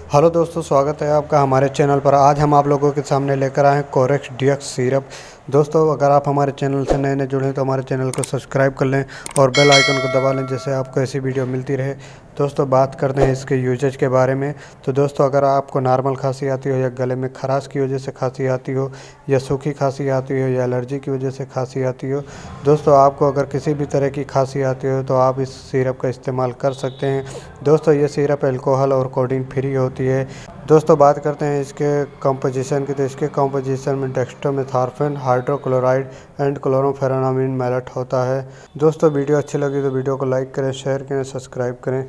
Hello दोस्तों, स्वागत है आपका हमारे चैनल पर। आज हम आप लोगों के सामने लेकर आए हैं कोरेक्स डीएक्स सिरप। दोस्तों, अगर आप हमारे चैनल से नए नए जुड़े हैं तो हमारे चैनल को सब्सक्राइब कर लें और बेल आइकन को दबा लें, जिससे आपको ऐसी वीडियो मिलती रहे। दोस्तों, बात करते हैं इसके यूजेज के बारे में। तो दोस्तों, अगर आपको नॉर्मल खांसी आती हो या गले में खराश की वजह से खांसी आती हो या सूखी खांसी आती हो या एलर्जी की वजह से खांसी आती हो, दोस्तों आपको अगर किसी भी तरह की खांसी आती हो तो आप इस सिरप का इस्तेमाल कर सकते हैं। दोस्तों, ये सिरप अल्कोहल और कोडीन फ्री होती है। दोस्तों, बात करते हैं इसके कंपोजिशन की। तो इसके कंपोजिशन में डेक्स्ट्रोमेथार्फेन, हाइड्रोक्लोराइड एंड क्लोरोफेनामिन मैलेट होता है। दोस्तों, वीडियो अच्छी लगी तो वीडियो को लाइक करें, शेयर करें, सब्सक्राइब करें।